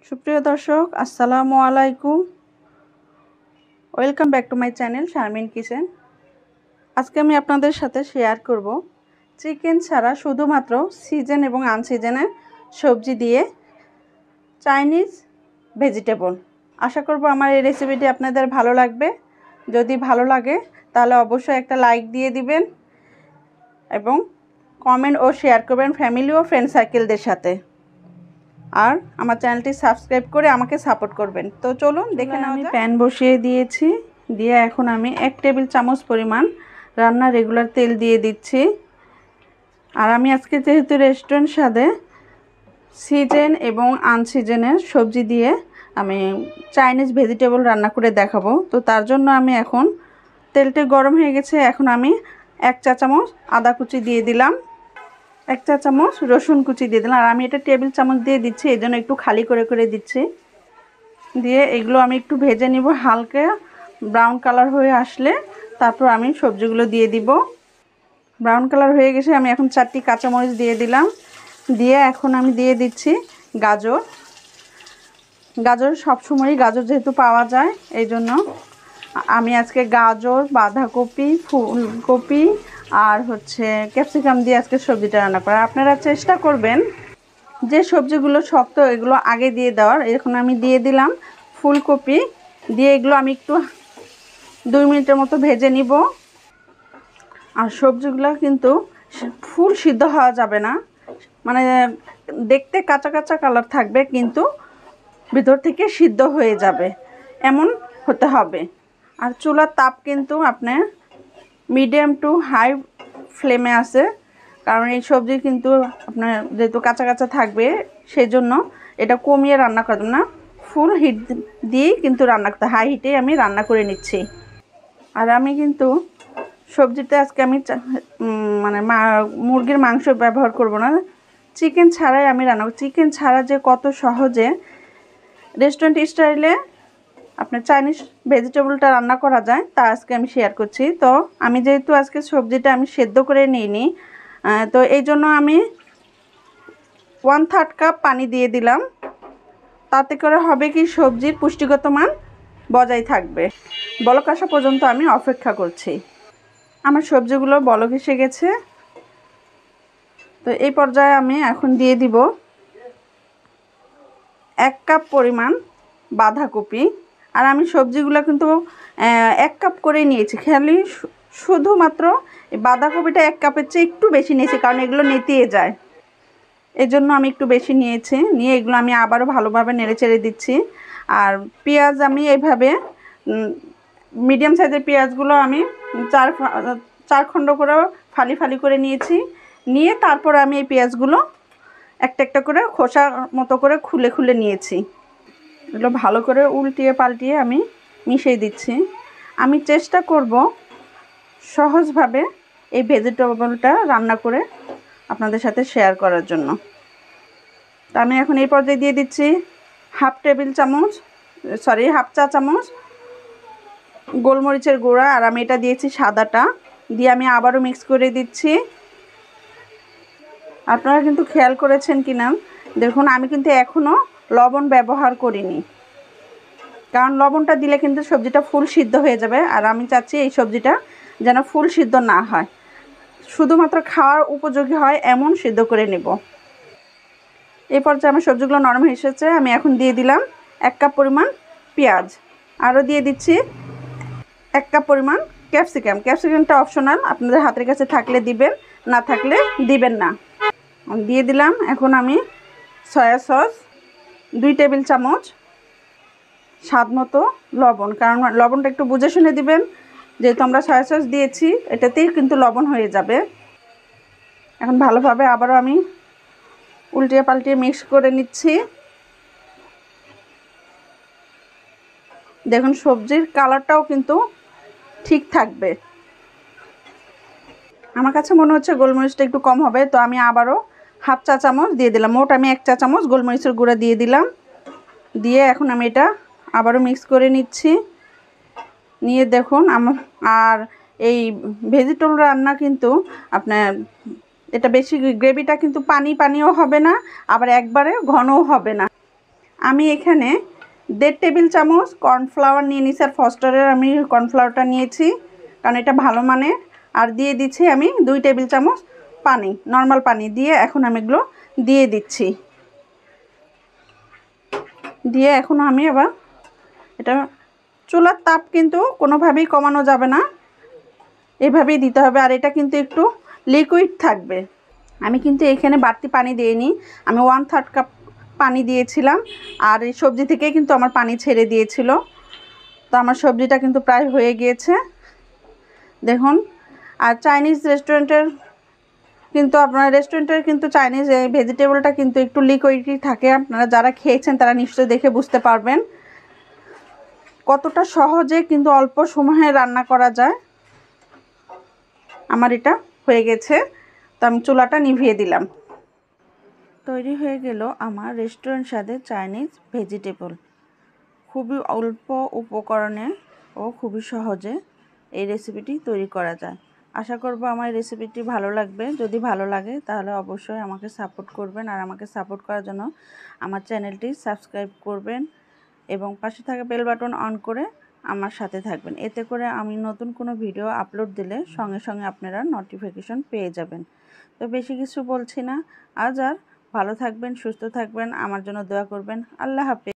সুপ্রিয় দর্শক আসসালামু আলাইকুম। Welcome back to my channel Sharmin kitchen. আজকে আমি আপনাদের সাথে শেয়ার করব চিকেন ছাড়া শুধুমাত্র সিজন এবং আনসিজনের সবজি দিয়ে চাইনিজ ভেজিটেবল। আশা করব আমার এই রেসিপিটি আপনাদের ভালো লাগবে। যদি ভালো লাগে তাহলে অবশ্যই একটা লাইক দিয়ে দিবেন এবং কমেন্ট ও শেয়ার করবেন ফ্যামিলি ও ফ্রেন্ড সার্কেলদের সাথে। আর আমার চ্যানেলটি সাবস্ক্রাইব করে আমাকে সাপোর্ট করবেন। তো চলুন দেখে নাও। আমি প্যান বসিয়ে দিয়েছি, দিয়ে এখন আমি 1 টেবিল চামচ পরিমাণ রান্নার রেগুলার তেল দিয়ে দিচ্ছি। আর আমি আজকে যেহেতু রেস্টুরেন্ট স্বাদে সিজন এবং আনসিজনের সবজি দিয়ে আমি চাইনিজ ভেজিটেবল রান্না করে দেখাবো, তো তার জন্য আমি এখন তেলটা গরম হয়ে গেছে। এখন আমি 1 চা চামচ আদা কুচি দিয়ে দিলাম, 1 চা চামচ রসুন কুচি দিয়ে দিলাম। আর আমি এটা টেবিল চামচ দিয়ে দিচ্ছি, এই জন্য একটু খালি করে করে দিচ্ছি। দিয়ে এগুলো আমি একটু ভেজে নিব, হালকা ব্রাউন কালার হয়ে আসলে তারপর আমি সবজিগুলো দিয়ে দিব। ব্রাউন কালার হয়ে গেছে, আমি এখন 4টি কাঁচামরিচ দিয়ে দিলাম। দিয়ে এখন আমি দিয়ে দিচ্ছি গাজর। গাজর সবসময়ই গাজর যেহেতু পাওয়া যায়, এই জন্য আমি আজকে গাজর, বাঁধাকপি, ফুলকপি আর ক্যাপসিকাম দিয়ে আজকে সবজিটা রান্না করা। আপনারা চেষ্টা করবেন যে সবজিগুলো শক্ত এগুলো আগে দিয়ে দেওয়ার। এখন আমি দিয়ে দিলাম ফুলকপি, দিয়ে এগুলো আমি একটু 2 মিনিটের মতো ভেজে নিব। আর সবজিগুলো কিন্তু ফুল সিদ্ধ হওয়া যাবে না, মানে দেখতে কাঁচা কাঁচা কালার থাকবে কিন্তু ভিতর থেকে সিদ্ধ হয়ে যাবে, এমন হতে হবে। আর চুলার তাপ কিন্তু আপনার মিডিয়াম টু হাই ফ্লেমে আছে, কারণ এই সবজি কিন্তু আপনার যেহেতু কাঁচা কাঁচা থাকবে সেই জন্য এটা কমিয়ে রান্না করবেন না, ফুল হিট দিয়েই কিন্তু রান্না করতে, হাই হিটে আমি রান্না করে নিচ্ছি। আর আমি কিন্তু সবজিতে আজকে আমি মানে মুরগির মাংস ব্যবহার করব না, চিকেন ছাড়াই আমি রান্না করব। চিকেন ছাড়া যে কত সহজে রেস্টুরেন্ট স্টাইলে আপনার চাইনিজ ভেজিটেবলটা রান্না করা যায় তা আজকে আমি শেয়ার করছি। তো আমি যেহেতু আজকে সবজিটা আমি সেদ্ধ করে নিইনি, তো এই জন্য আমি 1/3 কাপ পানি দিয়ে দিলাম। তাতে করে হবে কি সবজির পুষ্টিগত মান বজায় থাকবে। বলক আসা পর্যন্ত আমি অপেক্ষা করছি। আমার সবজিগুলো বলক এসে গেছে, তো এই পর্যায়ে আমি এখন দিয়ে দিব 1 কাপ পরিমাণ বাঁধাকপি। আর আমি সবজিগুলো কিন্তু 1 কাপ করে নিয়েছি, খালি শুধুমাত্র বাঁধাকপিটা 1 কাপের চেয়ে একটু বেশি নিয়েছি, কারণ এগুলো নেতিয়ে যায়, এই জন্য আমি একটু বেশি নিয়েছি। নিয়ে এগুলো আমি আবারও ভালোভাবে নেড়ে চেড়ে দিচ্ছি। আর পেঁয়াজ আমি এইভাবে মিডিয়াম সাইজের পেঁয়াজগুলো আমি 4 খণ্ড করে ফালি ফালি করে নিয়েছি। নিয়ে তারপর আমি এই পেঁয়াজগুলো একটা একটা করে খোসা মতো করে খুলে খুলে নিয়েছি। এগুলো ভালো করে উল্টিয়ে পাল্টিয়ে আমি মিশিয়ে দিচ্ছি। আমি চেষ্টা করব সহজভাবে এই ভেজিটেবলটা রান্না করে আপনাদের সাথে শেয়ার করার জন্য। তা আমি এখন এই পর্যায়ে দিয়ে দিচ্ছি হাফ চা চামচ গোলমরিচের গুঁড়া। আর আমি এটা দিয়েছি সাদাটা, দিয়ে আমি আবারও মিক্স করে দিচ্ছি। আপনারা কিন্তু খেয়াল করেছেন কি না দেখুন, আমি কিন্তু এখনও লবণ ব্যবহার করিনি, কারণ লবণটা দিলে কিন্তু সবজিটা ফুল সিদ্ধ হয়ে যাবে। আর আমি চাচ্ছি এই সবজিটা যেন ফুল সিদ্ধ না হয়, শুধুমাত্র খাওয়ার উপযোগী হয় এমন সিদ্ধ করে নেব। এই পর্যায়ে আমার সবজিগুলো নরম হয়ে এসেছে। আমি এখন দিয়ে দিলাম 1 কাপ পরিমাণ পেঁয়াজ, আরও দিয়ে দিচ্ছি 1 কাপ পরিমাণ ক্যাপসিকাম। ক্যাপসিকামটা অপশনাল, আপনাদের হাতের কাছে থাকলে দিবেন, না থাকলে দিবেন না। দিয়ে দিলাম এখন আমি সয়া সস 2 টেবিল চামচ, স্বাদ মতো লবণ, কারণ লবণটা একটু বুঝে শুনে দিবেন, যেহেতু আমরা সয়া সস দিয়েছি এটাতেই কিন্তু লবণ হয়ে যাবে। এখন ভালোভাবে আবারও আমি উল্টিয়ে পাল্টিয়ে মিক্স করে নিচ্ছি। দেখুন সবজির কালারটাও কিন্তু ঠিক থাকবে। আমার কাছে মনে হচ্ছে গোলমরিচটা একটু কম হবে, তো আমি আবারও হাফ চা চামচ দিয়ে দিলাম। মোট আমি 1 চা চামচ গোলমরিচের গুঁড়া দিয়ে দিলাম। দিয়ে এখন আমি এটা আবারও মিক্স করে নিচ্ছি। নিয়ে দেখুন আর এই ভেজিটেবল রান্না কিন্তু আপনার এটা বেশি গ্রেভিটা কিন্তু পানিও হবে না, আবার একবারে ঘনও হবে না। আমি এখানে 1.5 টেবিল চামচ কর্নফ্লাওয়ার নিয়ে নিয়েছি, আর ফস্টারের আমি কর্নফ্লাওয়ারটা নিয়েছি কারণ এটা ভালো মানের। আর দিয়ে দিচ্ছি আমি 2 টেবিল চামচ পানি, নর্মাল পানি দিয়ে এখন আমি এগুলো দিয়ে দিচ্ছি। দিয়ে এখন আমি আবার এটা চুলার তাপ কিন্তু কোনোভাবেই কমানো যাবে না, এভাবেই দিতে হবে। আর এটা কিন্তু একটু লিকুইড থাকবে। আমি কিন্তু এখানে বাড়তি পানি দিইনি, আমি 1/3 কাপ পানি দিয়েছিলাম। আর এই সবজি থেকে কিন্তু আমার পানি ছেড়ে দিয়েছিল। তো আমার সবজিটা কিন্তু প্রায় হয়ে গিয়েছে দেখুন। আর চাইনিজ রেস্টুরেন্টের কিন্তু আপনার রেস্টুরেন্টের কিন্তু চাইনিজ ভেজিটেবলটা কিন্তু একটু লিকুইডই থাকে। আপনারা যারা খেয়েছেন তারা নিশ্চয়ই দেখে বুঝতে পারবেন কতটা সহজে কিন্তু অল্প সময়ে রান্না করা যায়। আমার এটা হয়ে গেছে, তো আমি চুলাটা নিভিয়ে দিলাম। তৈরি হয়ে গেল আমার রেস্টুরেন্ট স্বাদের চাইনিজ ভেজিটেবল। খুবই অল্প উপকরণে ও খুবই সহজে এই রেসিপিটি তৈরি করা যায়। আশা করব আমার রেসিপিটি ভালো লাগবে। যদি ভালো লাগে তাহলে অবশ্যই আমাকে সাপোর্ট করবেন, আর আমাকে সাপোর্ট করার জন্য আমার চ্যানেলটি সাবস্ক্রাইব করবেন এবং পাশে থাকা বেল বাটন অন করে আমার সাথে থাকবেন। এতে করে আমি নতুন কোনো ভিডিও আপলোড দিলে সঙ্গে সঙ্গে আপনারা নোটিফিকেশন পেয়ে যাবেন। তো বেশি কিছু বলছি না, আজ আর ভালো থাকবেন, সুস্থ থাকবেন, আমার জন্য দোয়া করবেন। আল্লাহ হাফেজ।